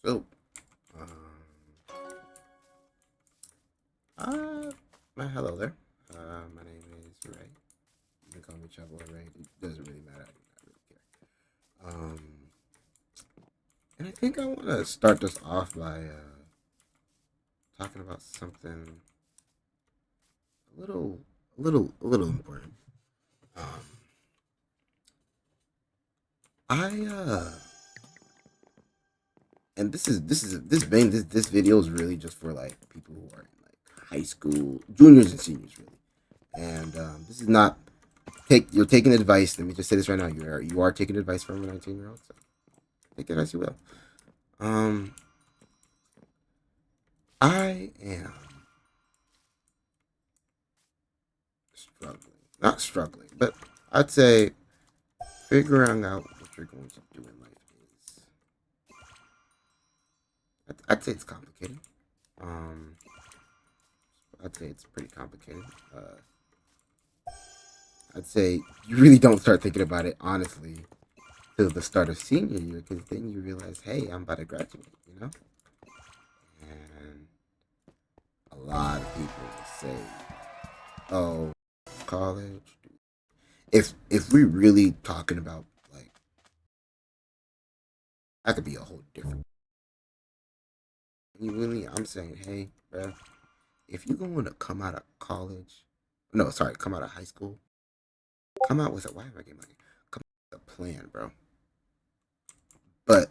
So, um, uh, hello there. My name is Ray. You can call me Chuck or Ray. It doesn't really matter. I do not really care. And I think I want to start this off by talking about something a little, a little important. Um, I and this video is really just for like people who are in like high school, juniors and seniors, really. And this is not you're taking advice. Let me just say this right now. You are taking advice from a 19-year-old. So take it as you will. Um, I am struggling, not struggling, but I'd say figuring out what you're going to do in life is. I'd say it's complicated. Um, I'd say it's pretty complicated. I'd say you really don't start thinking about it honestly till the start of senior year, because then you realize, hey, I'm about to graduate. And a lot of people will say, "Oh, college." If we really talking about like that, could be a whole different. You really, I'm saying, hey, bro, if you're going to come out of college, no, sorry, come out of high school, come out with a why am I getting money? Come out with a plan, bro. But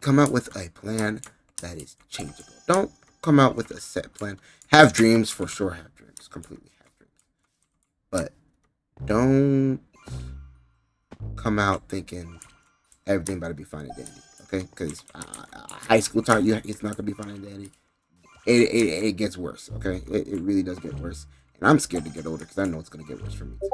come out with a plan that is changeable. Don't come out with a set plan. Have dreams for sure. Have dreams. Completely have dreams. But don't come out thinking everything about to be fine and dandy. Okay, because high school time, it's not gonna be fine and dandy. It gets worse. Okay, it really does get worse, and I'm scared to get older because I know it's gonna get worse for me too.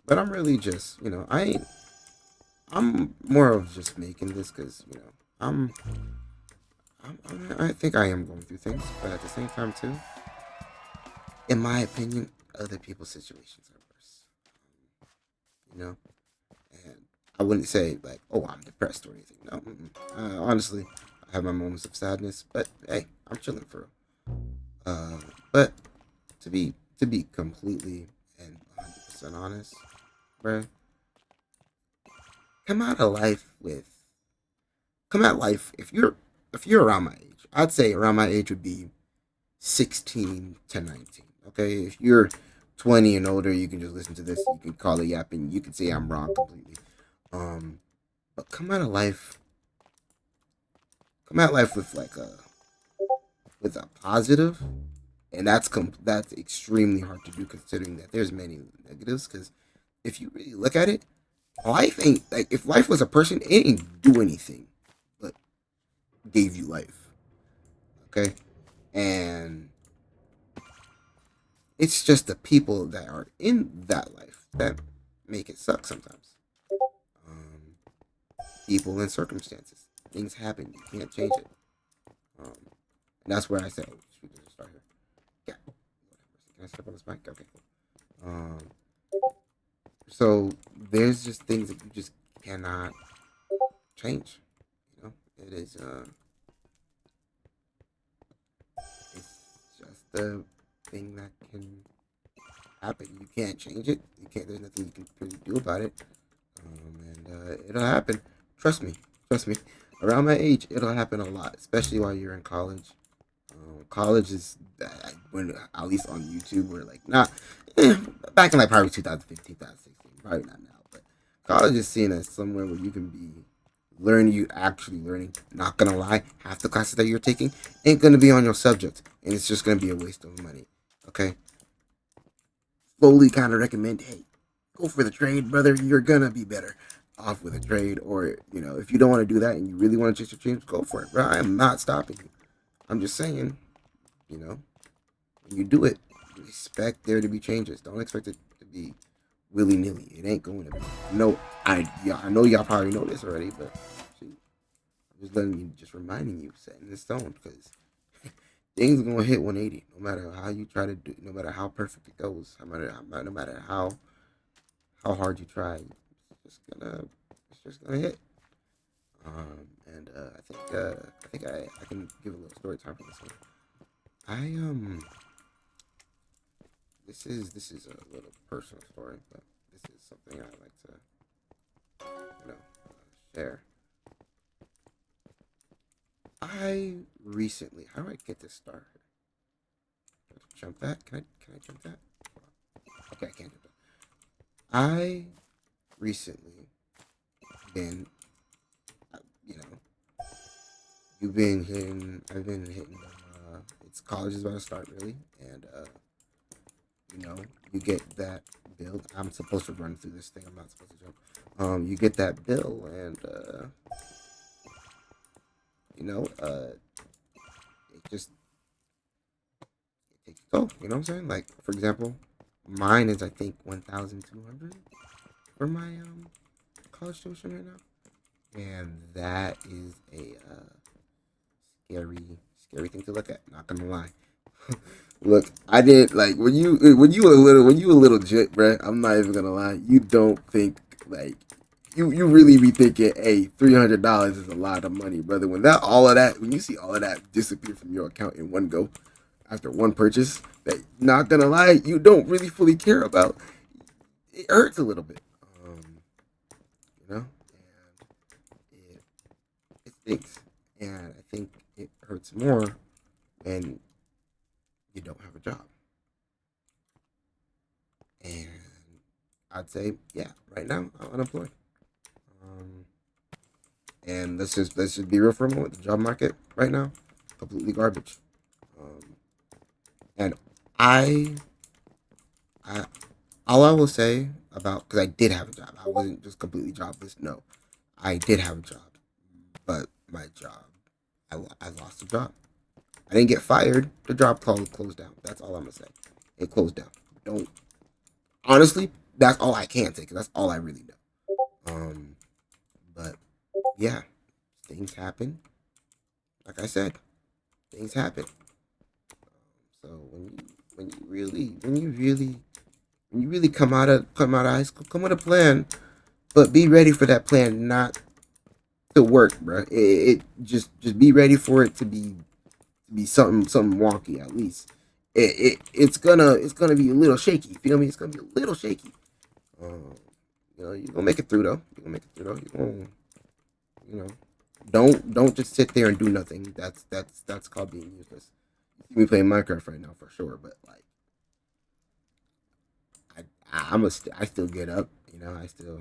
But I'm really just, I ain't. I'm more of just making this because I think I am going through things, but at the same time too, in my opinion, other people's situations are worse. You know, and I wouldn't say like, oh, I'm depressed or anything. No, honestly, I have my moments of sadness, but hey, I'm chilling for real. But to be completely and 100% honest, bruh, come out of life with come out life if you're around my age. I'd say around my age would be 16 to 19. Okay, if you're 20 and older, you can just listen to this. You can call it yapping. You can say I'm wrong completely. Um, but come out life with like a positive, and that's extremely hard to do considering that there's many negatives. Because if you really look at it, life ain't like if life was a person, it ain't do anything but gave you life. Okay, and it's just the people that are in that life that make it suck sometimes. Um, People and circumstances, things happen, you can't change it. And that's where I say, oh, we can just start here. Yeah, can I step on this mic? Okay, cool. So there's just things that you just cannot change. It is it's just the thing that can happen. You can't change it. You can't. There's nothing you can really do about it. And it'll happen. Trust me. Trust me. Around my age, it'll happen a lot, especially while you're in college. College is when at least on YouTube, where like not back in like probably 2015, 2016, probably not now, but college is seen as somewhere where you can be learning, you actually learning. Not gonna lie, half the classes that you're taking ain't gonna be on your subject, and it's just gonna be a waste of money. Okay, slowly kind of recommend, hey, go for the trade, brother. You're gonna be better off with a trade, or if you don't want to do that and you really want to chase your dreams, go for it, bro. I am not stopping you. I'm just saying, you know, when you do it, expect there to be changes. Don't expect it to be willy nilly. It ain't going to be. No, I know y'all probably know this already, but shoot, I'm just letting you, just reminding you, setting the stone, because things are gonna hit 180. No matter how you try to do, no matter how perfect it goes, no matter how hard you try, it's just gonna hit. I can give a little story time for this one. I this is a little personal story, but this is something I like to share. I recently, how do I get this started? Jump that? Can I jump that? Okay, I can't jump that. I recently been, you know, I've been hitting. It's college is about to start really, and you get that bill. I'm supposed to run through this thing. I'm not supposed to jump. You get that bill, and you know, it just it takes a toll. You know what I'm saying? Like for example, mine is I think 1,200 for my college tuition right now, and that is a scary thing to look at. Not gonna lie. Look, I didn't like when you a little jit, bruh. I'm not even gonna lie. You don't think like you really be thinking, hey, $300 is a lot of money, brother. When you see all of that disappear from your account in one go after one purchase, that not gonna lie, you don't really fully care about. It hurts a little bit, you know, and it stinks, and I think it hurts more when you don't have a job. And I'd say, yeah, right now I'm unemployed. Um, and let's just be real for a moment. The job market right now, completely garbage. Um, and I, I, all I will say about because I did have a job. I wasn't just completely jobless. No, I did have a job, but my job, I lost the job. I didn't get fired. The job closed down. That's all I'm gonna say. It closed down. Don't honestly. That's all I can say. 'Cause that's all I really know. But yeah, things happen. Like I said, things happen. So when you really come out of high school, come with a plan, but be ready for that plan not to work, bro. It just be ready for it to be something wonky at least. It's gonna be a little shaky. Feel me? It's gonna be a little shaky. Um, you're gonna make it through though. You're gonna make it through though. You're gonna you know don't just sit there and do nothing. That's called being useless. You see me playing Minecraft right now for sure, but like I still get up. I still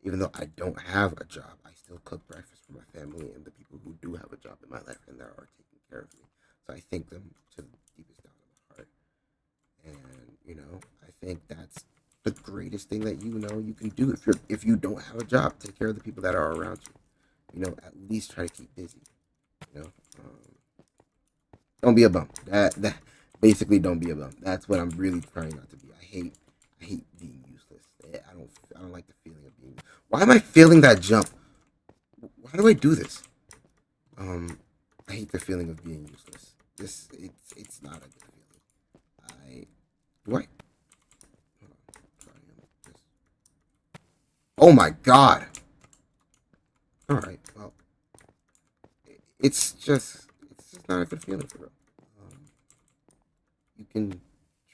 even though I don't have a job, I still cook breakfast for my family and the people who do have a job in my life and they are taking care of me. So I thank them to the deepest down in my heart. And I think that's the greatest thing that you can do if you don't have a job. Take care of the people that are around you. At least try to keep busy. You know, um, don't be a bum. That basically don't be a bum. That's what I'm really trying not to be. I hate being useless. I don't like the feeling of being. Why am I feeling that jump? Why do I do this? Um, I hate the feeling of being useless. It's not a good feeling. I do I. Hold on, oh my god! All right, well, it's just not a good feeling for real. Um, you can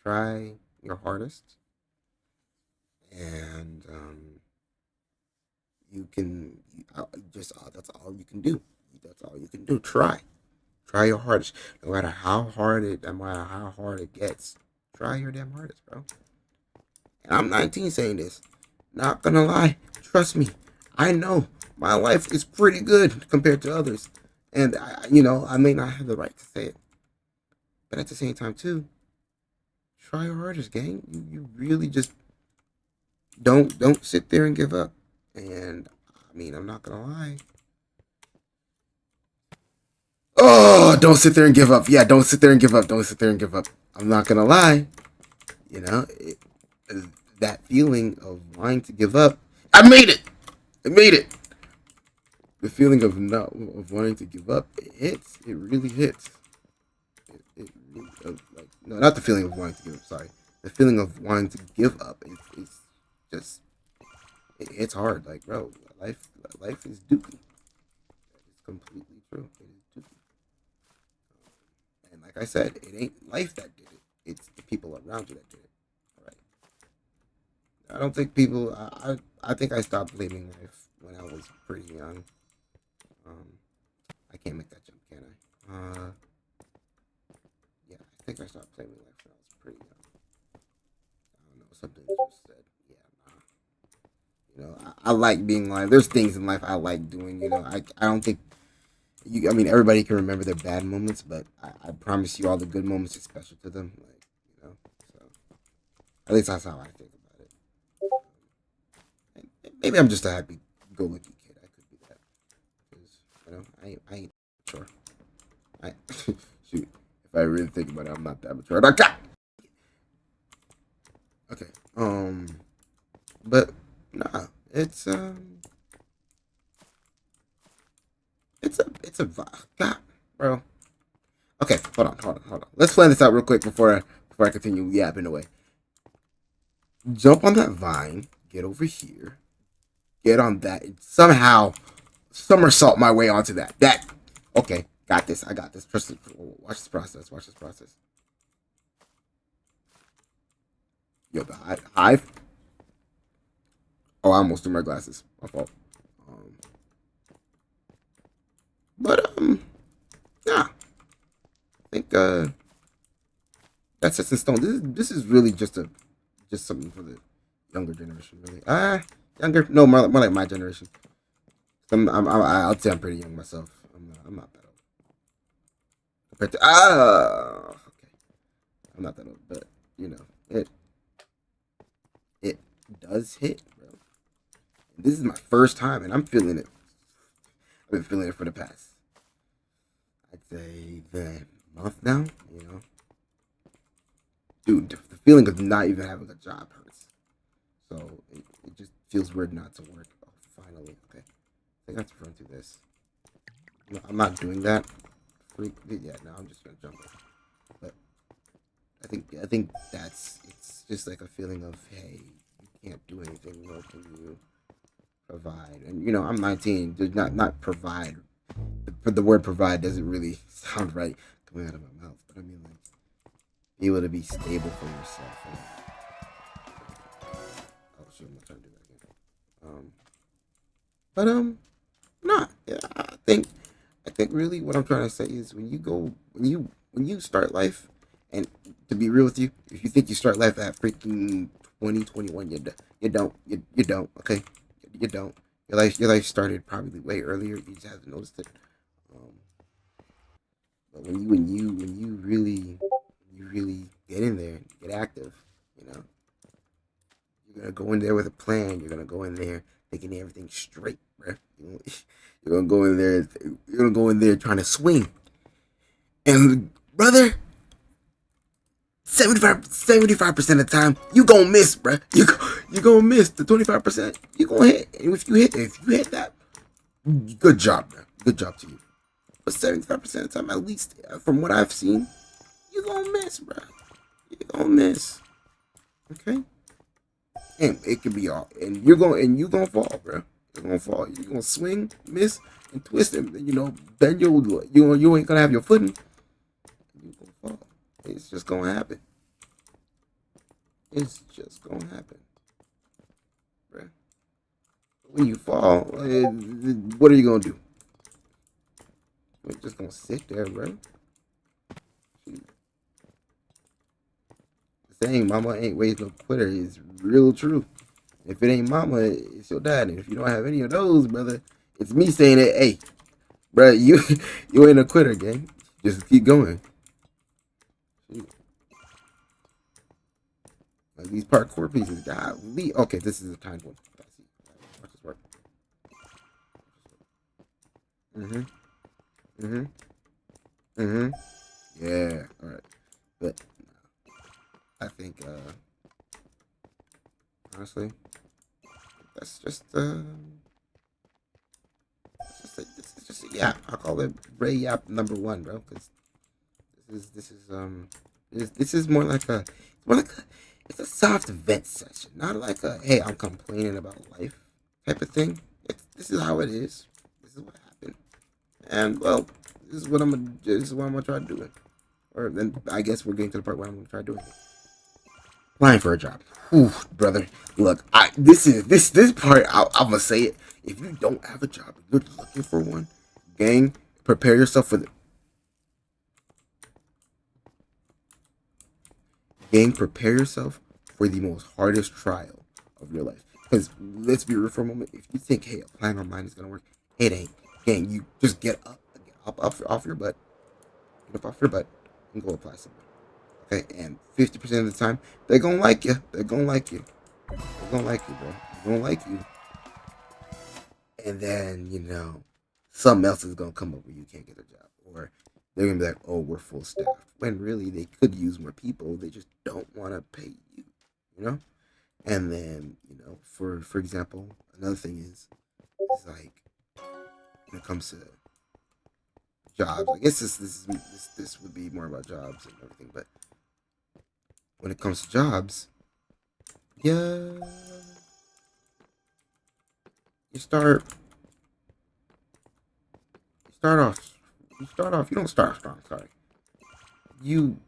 try your hardest, and you can just that's all you can do. That's all you can do. Try your hardest, no matter how hard it gets. Try your damn hardest, bro. And I'm 19 saying this. Not gonna lie, trust me. I know my life is pretty good compared to others, and I may not have the right to say it, but at the same time too, try your hardest, gang. You really just don't sit there and give up. And I mean, I'm not gonna lie. Oh, don't sit there and give up. Yeah, don't sit there and give up. Don't sit there and give up. I'm not gonna lie. You know, it, that feeling of wanting to give up. I made it. I made it. The feeling of not of wanting to give up. It hits. It really hits. It really, like no, not the feeling of wanting to give up. Sorry, the feeling of wanting to give up. It's just it's hard. Like bro, life is dookie. It's completely true. It is too. And like I said, it ain't life that did it. It's the people around you that did it. All right. I don't think people. I think I stopped blaming life when I was pretty young. Um, I can't make that jump, can I? Yeah, I think I stopped blaming life when I was pretty young. I don't know. Something just said, yeah, nah. I like being alive. There's things in life I like doing. I don't think I mean, everybody can remember their bad moments, but I promise you, all the good moments are special to them. So at least that's how I think about it. And maybe I'm just a happy-go-lucky kid. I could be that because I ain't sure. I shoot. If I really think about it, I'm not that mature. Okay. Okay. But nah, it's a God, bro. Okay, hold on. Let's plan this out real quick before I continue yapping away. Jump on that vine, get over here, get on that, and somehow somersault my way onto that. Okay, got this. I got this. Watch this process. Watch this process. Yo, the hive. Oh, I almost threw my glasses. My fault. Um, but yeah, I think that's set in stone. This is really just something for the younger generation, really. Younger? No, more like my generation. I'll say I'm pretty young myself. I'm not that old. Compared to okay, I'm not that old, but you know, it does hit, bro. And this is my first time, and I'm feeling it. I've been feeling it for the past, I'd say, the month now. Dude, the feeling of not even having a job hurts. So it just feels weird not to work. Oh, finally, okay. I think I have to run through this. No, I'm not doing that. Yeah, no, I'm just gonna jump it. But I think it's just like a feeling of, hey, you can't do anything. What can you provide? And I'm 19. Did not provide. The word provide doesn't really sound right coming out of my mouth. But I mean, like, be able to be stable for yourself. Oh shit, I'm not trying to do that again. But nah. Yeah, I think really what I'm trying to say is when you start life, and to be real with you, if you think you start life at freaking 2021, you don't. Okay, you don't. Your life started probably way earlier. You just haven't noticed it. Um, but when you really get in there, get active, you know, you're gonna go in there with a plan. You're gonna go in there thinking everything straight, bro. You're gonna go in there. You're gonna go in there trying to swing, and brother, 75% of the time you gonna miss, bro. You gonna miss the 25%. You gonna hit, and if you hit that, good job, bro. Good job to you. But 75% of the time, at least from what I've seen, you gonna miss, bro. You gonna miss. Okay, and it could be all, and you gonna fall, bro. You're gonna fall. You're gonna swing, miss, and twist, and then you ain't gonna have your footing. You gonna fall. It's just gonna happen. It's just gonna happen, bro. When you fall, what are you gonna do? You're just gonna sit there, bro. Saying "Mama ain't raised no quitter" is real true. If it ain't mama, it's your dad. And if you don't have any of those, brother, it's me saying it. Hey, bro, you you ain't a quitter, gang. Just keep going. Like these parkour pieces, God, okay, this is a timed one. Watch this work. Mhm. Mhm. Mhm. Yeah. All right. But I think, honestly, that's just this is just a yap. I call it Ray Yap number one, bro. Because this is more like a it's a soft vent session, not like a hey I'm complaining about life type of thing. This is how it is. This is what happened, And well, this is what I'm gonna try doing. Or then I guess we're getting to the part where I'm gonna try doing it. Applying for a job. Whew, brother. Look, this part. I'm gonna say it. If you don't have a job, you're looking for one. Gang, prepare yourself for the gang. Prepare yourself for the most hardest trial of your life. Because let's be real for a moment. If you think, hey, applying online is gonna work, it ain't. Gang, you just get up off your butt, get up off your butt, and go apply somewhere. Okay, and 50% of the time, they're gonna like you. They're gonna like you. They're gonna like you, bro. They're gonna like you. And then, something else is gonna come up where you can't get a job. Or they're gonna be like, oh, we're full staffed. When really they could use more people. They just don't wanna pay you. You know? And then, for example, another thing is like when it comes to jobs, I guess this would be more about jobs and everything, but when it comes to jobs, yeah, you start you start off you don't start strong, sorry. You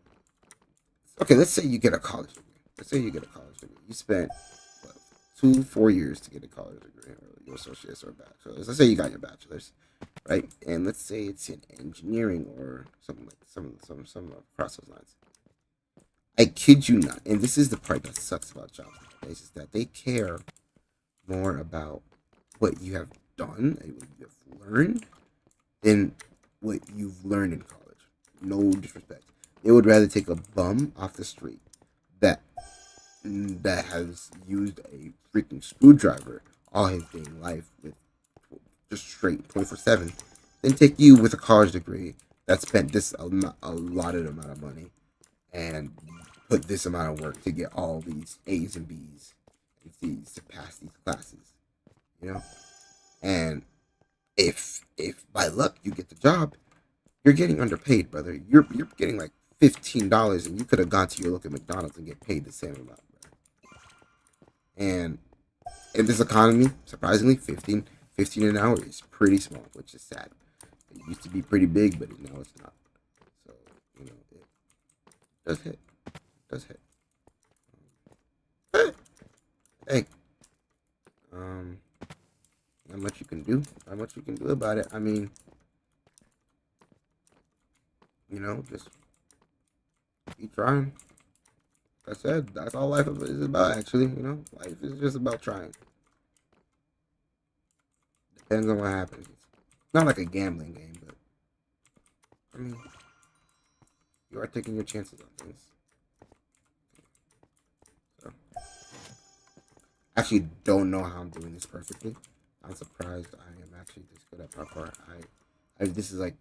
Okay, let's say you get a college degree. Let's say you get a college degree. You spent what, 4 years to get a college degree, or your associate's or bachelor's. Let's say you got your bachelor's, right? And let's say it's in engineering or something like some across those lines. I kid you not, and this is the part that sucks about jobs nowadays, is that they care more about what you have done and what you have learned than what you've learned in college. No disrespect. They would rather take a bum off the street that that has used a freaking screwdriver all his dang life with just straight 24/7 than take you with a college degree that spent allotted amount of money and put this amount of work to get all these A's and B's and C's to pass these classes. You know, and if by luck you get the job, you're getting underpaid, brother. You're getting like $15, and you could have gone to your local McDonald's and get paid the same amount, brother. And in this economy, surprisingly, 15 an hour is pretty small, which is sad. It used to be pretty big, but now it's not. So it does hit. It does hit. But, hey, um, not much you can do. Not much you can do about it. I mean, just keep trying. Like I said, that's all life is about. Actually, life is just about trying. Depends on what happens. It's not like a gambling game, but I mean, you are taking your chances on things. So, actually, don't know how I'm doing this perfectly. I'm surprised I am actually this good at parkour. This is like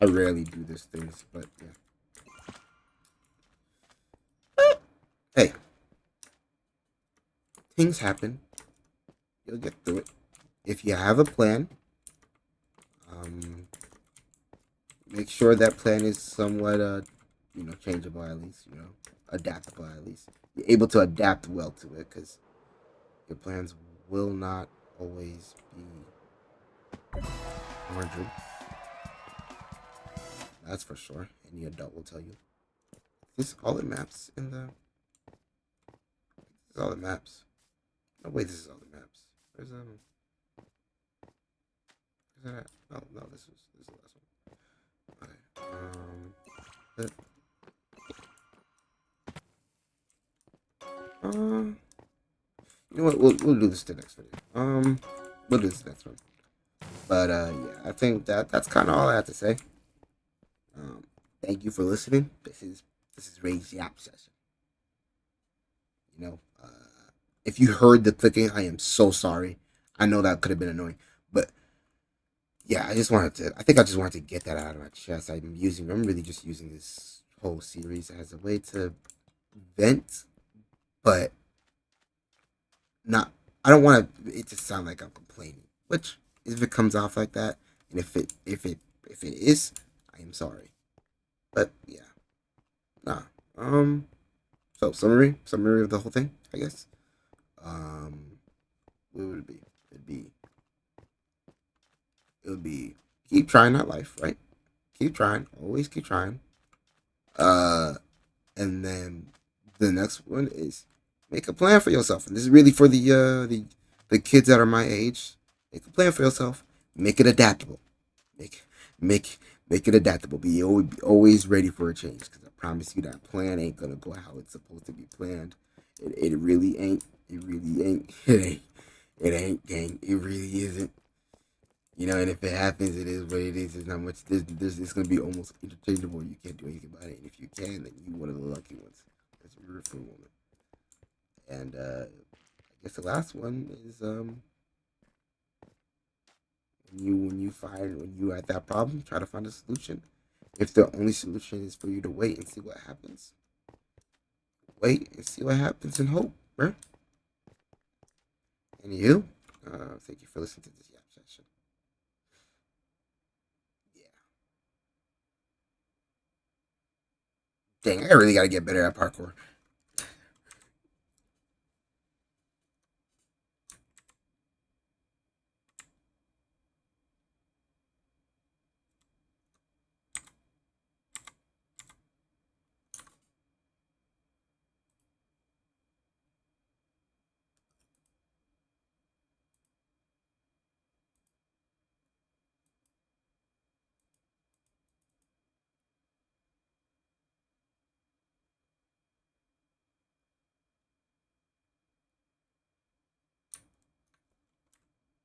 I rarely do these things, but yeah. Hey, things happen. You'll get through it. If you have a plan, um, make sure that plan is somewhat, changeable at least, adaptable at least. You're able to adapt well to it because your plans will not always be 100. That's for sure. Any adult will tell you. This all the maps in the. This is all the maps. No wait, this is all the maps. Where's Where's that at? Oh no, this is the last one. Okay. You know what? We'll do this the next video. We'll do this next one. But yeah, I think that's kind of all I have to say. Um, thank you for listening. This is Ray Yap Session. You know, if you heard the clicking, I am so sorry. I know that could have been annoying, but yeah, I think I just wanted to get that out of my chest. I'm really just using this whole series as a way to vent, but not. I don't want it to sound like I'm complaining. Which, if it comes off like that, and if it is, I am sorry. But yeah, nah. So summary of the whole thing, I guess. Um, what would it be? It'd it'll be keep trying that life, right? Keep trying, always keep trying. Uh, and then the next one is make a plan for yourself, and this is really for the kids that are my age. Make a plan for yourself. Make it adaptable. Make make make it adaptable. Be always ready for a change, because I promise you that plan ain't gonna go how it's supposed to be planned. It really ain't. It really ain't. It ain't. It ain't, gang. It really isn't. And if it happens, it is what it is. There's not much. It's gonna be almost interchangeable. You can't do anything about it. And if you can, then you one of the lucky ones. That's a beautiful woman. And I guess the last one is when you at that problem, try to find a solution. If the only solution is for you to wait and see what happens, wait and see what happens and hope, bro. And you, thank you for listening to this Yap session. Yeah, dang, I really gotta get better at parkour.